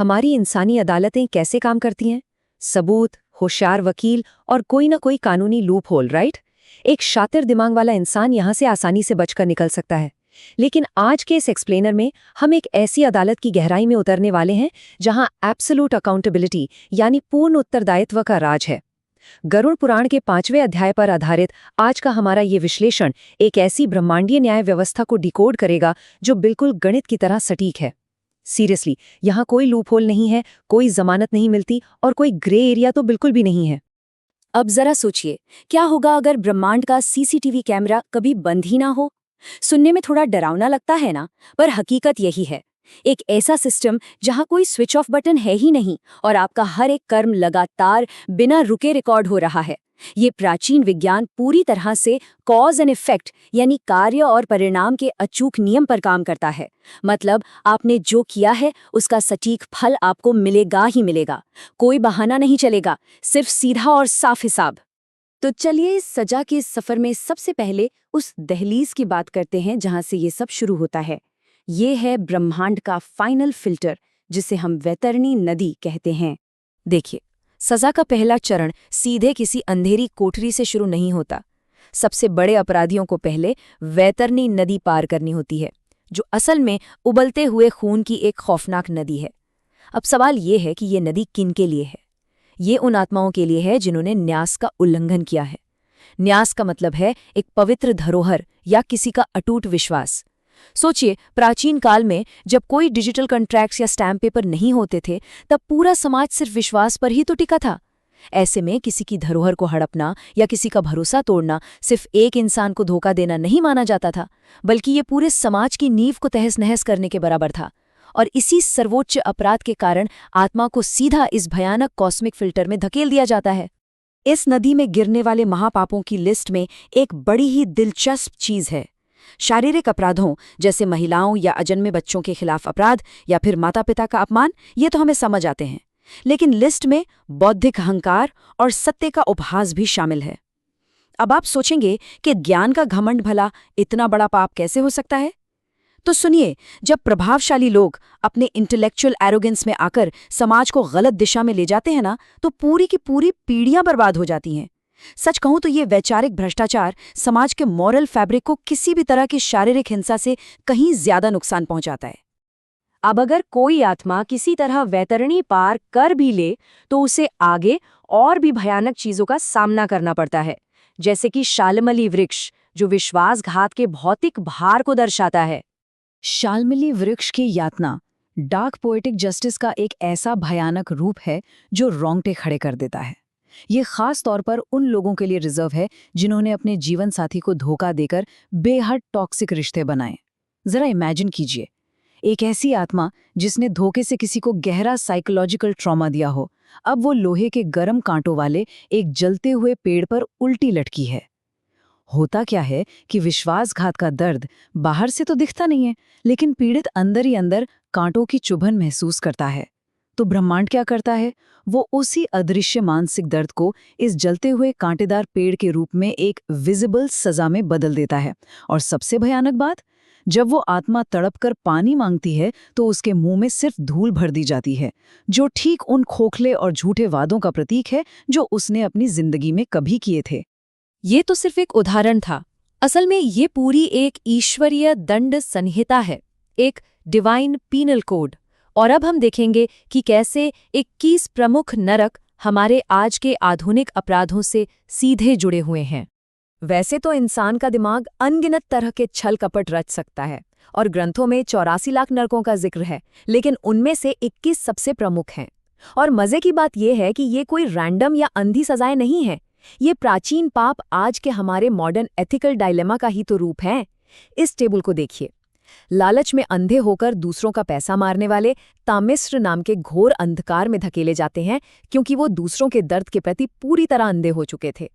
हमारी इंसानी अदालतें कैसे काम करती हैं? सबूत, होशियार वकील और कोई ना कोई कानूनी लूप होल, राइट? एक शातिर दिमाग वाला इंसान यहाँ से आसानी से बचकर निकल सकता है। लेकिन आज के इस एक्सप्लेनर में हम एक ऐसी अदालत की गहराई में उतरने वाले हैं जहां एब्सोल्यूट अकाउंटेबिलिटी यानी पूर्ण उत्तरदायित्व का राज है। गरुड़ पुराण के 5वें अध्याय पर आधारित आज का हमारा ये विश्लेषण एक ऐसी ब्रह्मांडीय न्याय व्यवस्था को डिकोड करेगा जो बिल्कुल गणित की तरह सटीक है। सीरियसली, यहाँ कोई लूपहोल नहीं है, कोई जमानत नहीं मिलती और कोई ग्रे एरिया तो बिल्कुल भी नहीं है। अब जरा सोचिए, क्या होगा अगर ब्रह्मांड का सीसीटीवी कैमरा कभी बंद ही ना हो? सुनने में थोड़ा डरावना लगता है ना, पर हकीकत यही है। एक ऐसा सिस्टम जहां कोई स्विच ऑफ बटन है ही नहीं और आपका हर एक कर्म लगातार बिना रुके रिकॉर्ड हो रहा है। ये प्राचीन विज्ञान पूरी तरह से कॉज एंड इफेक्ट यानी कार्य और परिणाम के अचूक नियम पर काम करता है। मतलब आपने जो किया है उसका सटीक फल आपको मिलेगा ही मिलेगा। कोई बहाना नहीं चलेगा, सिर्फ सीधा और साफ हिसाब। तो चलिए इस सजा के सफर में सबसे पहले उस दहलीज की बात करते हैं जहां से ये सब शुरू होता है। ये है ब्रह्मांड का फाइनल फिल्टर, जिसे हम वैतरणी नदी कहते हैं। देखिए, सजा का पहला चरण सीधे किसी अंधेरी कोठरी से शुरू नहीं होता। सबसे बड़े अपराधियों को पहले वैतरणी नदी पार करनी होती है, जो असल में उबलते हुए खून की एक खौफनाक नदी है। अब सवाल ये है कि ये नदी किन के लिए है? ये उन आत्माओं के लिए है जिन्होंने न्यास का उल्लंघन किया है। न्यास का मतलब है एक पवित्र धरोहर या किसी का अटूट विश्वास। सोचिए, प्राचीन काल में जब कोई डिजिटल कॉन्ट्रैक्ट्स या स्टैम्प पेपर नहीं होते थे, तब पूरा समाज सिर्फ विश्वास पर ही तो टिका था। ऐसे में किसी की धरोहर को हड़पना या किसी का भरोसा तोड़ना सिर्फ एक इंसान को धोखा देना नहीं माना जाता था, बल्कि ये पूरे समाज की नींव को तहस-नहस करने के बराबर था। और इसी सर्वोच्च अपराध के कारण आत्मा को सीधा इस भयानक कॉस्मिक फिल्टर में धकेल दिया जाता है। इस नदी में गिरने वाले महापापों की लिस्ट में एक बड़ी ही दिलचस्प चीज है। शारीरिक अपराधों जैसे महिलाओं या अजन्मे बच्चों के खिलाफ अपराध या फिर माता पिता का अपमान, ये तो हमें समझ आते हैं। लेकिन लिस्ट में बौद्धिक अहंकार और सत्य का उपहास भी शामिल है। अब आप सोचेंगे कि ज्ञान का घमंड भला इतना बड़ा पाप कैसे हो सकता है? तो सुनिए, जब प्रभावशाली लोग अपने इंटेलेक्चुअल एरोगेंस में आकर समाज को गलत दिशा में ले जाते हैं ना, तो पूरी की पूरी पीढ़ियां बर्बाद हो जाती हैं। सच कहूं तो ये वैचारिक भ्रष्टाचार समाज के मॉरल फैब्रिक को किसी भी तरह की शारीरिक हिंसा से कहीं ज्यादा नुकसान पहुंचाता है। अब अगर कोई आत्मा किसी तरह वैतरणी पार कर भी ले, तो उसे आगे और भी भयानक चीजों का सामना करना पड़ता है, जैसे कि शाल्मली वृक्ष, जो विश्वासघात के भौतिक भार को दर्शाता है। शाल्मली वृक्ष की यातना डार्क पोएटिक जस्टिस का एक ऐसा भयानक रूप है जो रोंगटे खड़े कर देता है। ये खास तौर पर उन लोगों के लिए रिजर्व है जिन्होंने अपने जीवन साथी को धोखा देकर बेहद टॉक्सिक रिश्ते बनाए। जरा इमेजिन कीजिए, एक ऐसी आत्मा जिसने धोखे से किसी को गहरा साइकोलॉजिकल ट्रॉमा दिया हो, अब वो लोहे के गर्म कांटों वाले एक जलते हुए पेड़ पर उल्टी लटकी है। होता क्या है कि विश्वासघात का दर्द बाहर से तो दिखता नहीं है, लेकिन पीड़ित अंदर ही अंदर कांटों की चुभन महसूस करता है। तो ब्रह्मांड क्या करता है? वो उसी अदृश्य मानसिक दर्द को इस जलते हुए कांटेदार पेड़ के रूप में एक विजिबल सजा में बदल देता है। और सबसे भयानक बात, जब वो आत्मा तड़पकर पानी मांगती है तो उसके मुंह में सिर्फ धूल भर दी जाती है, जो ठीक उन खोखले और झूठे वादों का प्रतीक है जो उसने अपनी जिंदगी में कभी किए थे। ये तो सिर्फ एक उदाहरण था। असल में ये पूरी एक ईश्वरीय दंड संहिता है, एक डिवाइन पीनल कोड। और अब हम देखेंगे कि कैसे 21 प्रमुख नरक हमारे आज के आधुनिक अपराधों से सीधे जुड़े हुए हैं। वैसे तो इंसान का दिमाग अनगिनत तरह के छल कपट रच सकता है और ग्रंथों में 84 लाख नरकों का जिक्र है, लेकिन उनमें से 21 सबसे प्रमुख हैं। और मजे की बात यह है कि ये कोई रैंडम या अंधी सजाएं नहीं हैं। ये प्राचीन पाप आज के हमारे मॉडर्न एथिकल डायलेमा का ही तो रूप हैं। इस टेबल को देखिए। लालच में अंधे होकर दूसरों का पैसा मारने वाले तामिस्र नाम के घोर अंधकार में धकेले जाते हैं, क्योंकि वो दूसरों के दर्द के प्रति पूरी तरह अंधे हो चुके थे।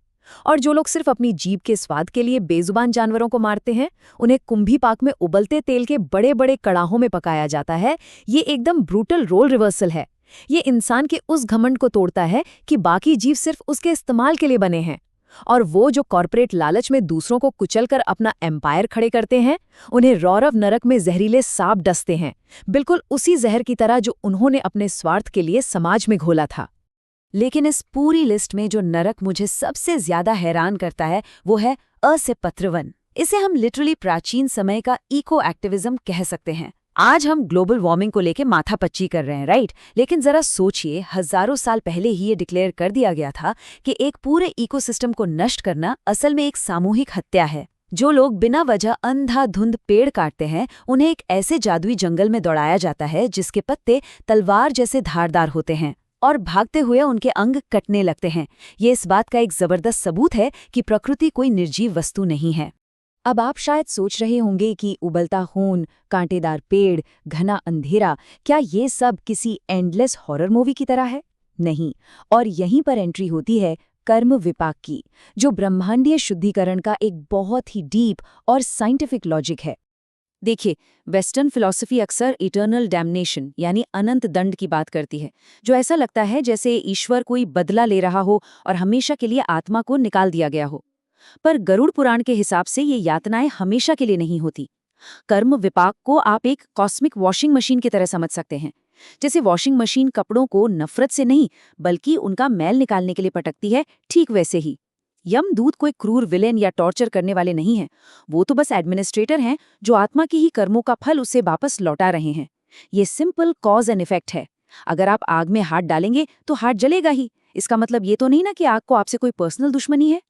और जो लोग सिर्फ अपनी जीभ के स्वाद के लिए बेजुबान जानवरों को मारते हैं, उन्हें कुंभी पाक में उबलते तेल के बड़े बड़े कड़ाहों में पकाया जाता है। ये एकदम ब्रूटल रोल रिवर्सल है। ये इंसान के उस घमंड को तोड़ता है कि बाकी जीव सिर्फ उसके इस्तेमाल के लिए बने हैं। और वो जो कॉर्पोरेट लालच में दूसरों को कुचलकर अपना एम्पायर खड़े करते हैं, उन्हें रौरव नरक में जहरीले सांप डसते हैं, बिल्कुल उसी जहर की तरह जो उन्होंने अपने स्वार्थ के लिए समाज में घोला था। लेकिन इस पूरी लिस्ट में जो नरक मुझे सबसे ज्यादा हैरान करता है वो है असपत्रवन। इसे हम लिटरली प्राचीन समय का इको एक्टिविज्म कह सकते हैं। आज हम ग्लोबल वार्मिंग को लेके माथापच्ची कर रहे हैं, राइट? लेकिन जरा सोचिए, हजारों साल पहले ही ये डिक्लेयर कर दिया गया था कि एक पूरे इकोसिस्टम को नष्ट करना असल में एक सामूहिक हत्या है। जो लोग बिना वजह अंधाधुंध पेड़ काटते हैं, उन्हें एक ऐसे जादुई जंगल में दौड़ाया जाता है जिसके पत्ते तलवार जैसे धारदार होते हैं और भागते हुए उनके अंग कटने लगते हैं। ये इस बात का एक जबरदस्त सबूत है कि प्रकृति कोई निर्जीव वस्तु नहीं है। अब आप शायद सोच रहे होंगे कि उबलता खून, कांटेदार पेड़, घना अंधेरा, क्या ये सब किसी एंडलेस हॉरर मूवी की तरह है? नहीं। और यहीं पर एंट्री होती है कर्म विपाक की, जो ब्रह्मांडीय शुद्धिकरण का एक बहुत ही डीप और साइंटिफिक लॉजिक है। देखिए, वेस्टर्न फिलॉसफी अक्सर इटर्नल डैम्नेशन यानी अनंत दंड की बात करती है, जो ऐसा लगता है जैसे ईश्वर कोई बदला ले रहा हो और हमेशा के लिए आत्मा को निकाल दिया गया हो। पर गरुड़ पुराण के हिसाब से ये यातनाएं हमेशा के लिए नहीं होती। कर्म विपाक को आप एक कॉस्मिक वॉशिंग मशीन की तरह समझ सकते हैं। जैसे वॉशिंग मशीन कपड़ों को नफरत से नहीं बल्कि उनका मैल निकालने के लिए पटकती है, ठीक वैसे ही यमदूत कोई क्रूर विलेन या टॉर्चर करने वाले नहीं हैं। वो तो बस एडमिनिस्ट्रेटर हैं जो आत्मा की ही कर्मों का फल उसे वापस लौटा रहे हैं। ये सिंपल कॉज एंड इफेक्ट है। अगर आप आग में हाथ डालेंगे तो हाथ जलेगा ही। इसका मतलब ये तो नहीं ना कि आग को आपसे कोई पर्सनल दुश्मनी है।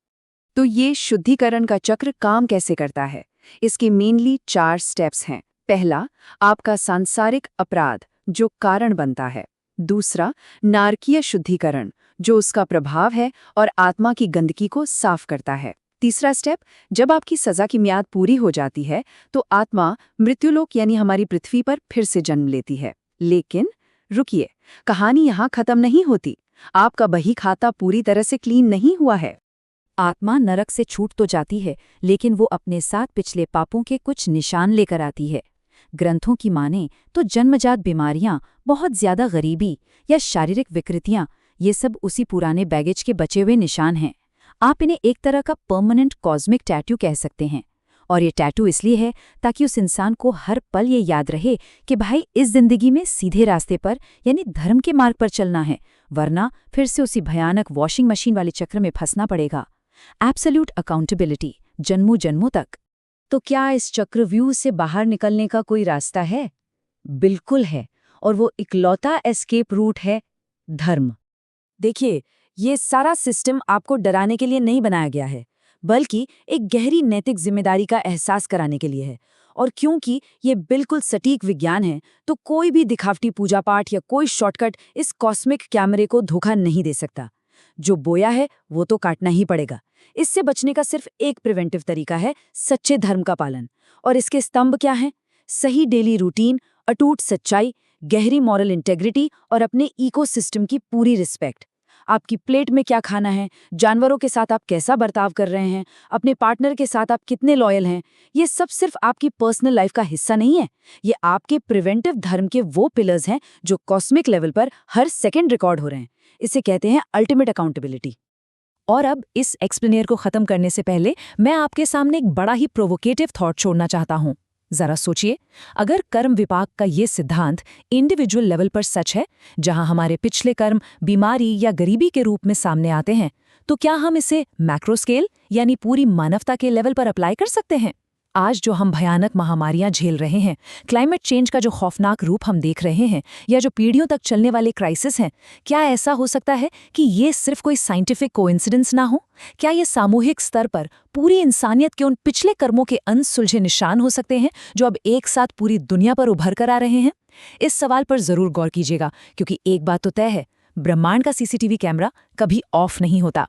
तो ये शुद्धिकरण का चक्र काम कैसे करता है? इसके मेनली 4 स्टेप्स हैं। पहला, आपका सांसारिक अपराध जो कारण बनता है। दूसरा, नारकीय शुद्धिकरण जो उसका प्रभाव है और आत्मा की गंदगी को साफ करता है। तीसरा स्टेप, जब आपकी सजा की म्याद पूरी हो जाती है तो आत्मा मृत्युलोक यानी हमारी पृथ्वी पर फिर से जन्म लेती है। लेकिन रुकिए, कहानी यहाँ खत्म नहीं होती। आपका बही खाता पूरी तरह से क्लीन नहीं हुआ है। आत्मा नरक से छूट तो जाती है, लेकिन वो अपने साथ पिछले पापों के कुछ निशान लेकर आती है। ग्रंथों की माने तो जन्मजात बीमारियां, बहुत ज्यादा गरीबी या शारीरिक विकृतियां, ये सब उसी पुराने बैगेज के बचे हुए निशान हैं। आप इन्हें एक तरह का परमानेंट कॉस्मिक टैटू कह सकते हैं। और ये टैटू इसलिए है ताकि उस इंसान को हर पल ये याद रहे कि भाई इस जिंदगी में सीधे रास्ते पर यानी धर्म के मार्ग पर चलना है, वरना फिर से उसी भयानक वॉशिंग मशीन वाले चक्र में फंसना पड़ेगा। एब्सोल्यूट अकाउंटेबिलिटी जन्मों जन्मों तक। तो क्या इस चक्रव्यूह से बाहर निकलने का कोई रास्ता है? बिल्कुल है, और वो इकलौता एस्केप रूट है धर्म। देखिए, ये सारा सिस्टम आपको डराने के लिए नहीं बनाया गया है, बल्कि एक गहरी नैतिक जिम्मेदारी का एहसास कराने के लिए है। और क्योंकि ये बिल्कुल सटीक विज्ञान है, तो कोई भी दिखावटी पूजा पाठ या कोई शॉर्टकट इस कॉस्मिक कैमरे को धोखा नहीं दे सकता। जो बोया है वो तो काटना ही पड़ेगा। इससे बचने का सिर्फ एक प्रिवेंटिव तरीका है, सच्चे धर्म का पालन। और इसके स्तंभ क्या हैं? सही डेली रूटीन, अटूट सच्चाई, गहरी मॉरल इंटेग्रिटी और अपने इकोसिस्टम की पूरी रिस्पेक्ट। आपकी प्लेट में क्या खाना है, जानवरों के साथ आप कैसा बर्ताव कर रहे हैं, अपने पार्टनर के साथ आप कितने लॉयल हैं, ये सब सिर्फ आपकी पर्सनल लाइफ का हिस्सा नहीं है। ये आपके प्रिवेंटिव धर्म के वो पिलर्स हैं जो कॉस्मिक लेवल पर हर सेकंड रिकॉर्ड हो रहे हैं। इसे कहते हैं अल्टीमेट अकाउंटेबिलिटी। और अब इस एक्सप्लेनेयर को खत्म करने से पहले मैं आपके सामने एक बड़ा ही प्रोवोकेटिव थॉट छोड़ना चाहता हूं। जरा सोचिए, अगर कर्म विपाक का ये सिद्धांत इंडिविजुअल लेवल पर सच है, जहां हमारे पिछले कर्म बीमारी या गरीबी के रूप में सामने आते हैं, तो क्या हम इसे मैक्रो स्केल यानी पूरी मानवता के लेवल पर अप्लाई कर सकते हैं? आज जो हम भयानक महामारियां झेल रहे हैं, क्लाइमेट चेंज का जो खौफनाक रूप हम देख रहे हैं, या जो पीढ़ियों तक चलने वाले क्राइसिस हैं, क्या ऐसा हो सकता है कि ये सिर्फ कोई साइंटिफिक कोइंसिडेंस ना हो? क्या ये सामूहिक स्तर पर पूरी इंसानियत के उन पिछले कर्मों के अनसुलझे निशान हो सकते हैं जो अब एक साथ पूरी दुनिया पर उभर कर आ रहे हैं? इस सवाल पर जरूर गौर कीजिएगा, क्योंकि एक बात तो तय है, ब्रह्मांड का सीसीटीवी कैमरा कभी ऑफ नहीं होता।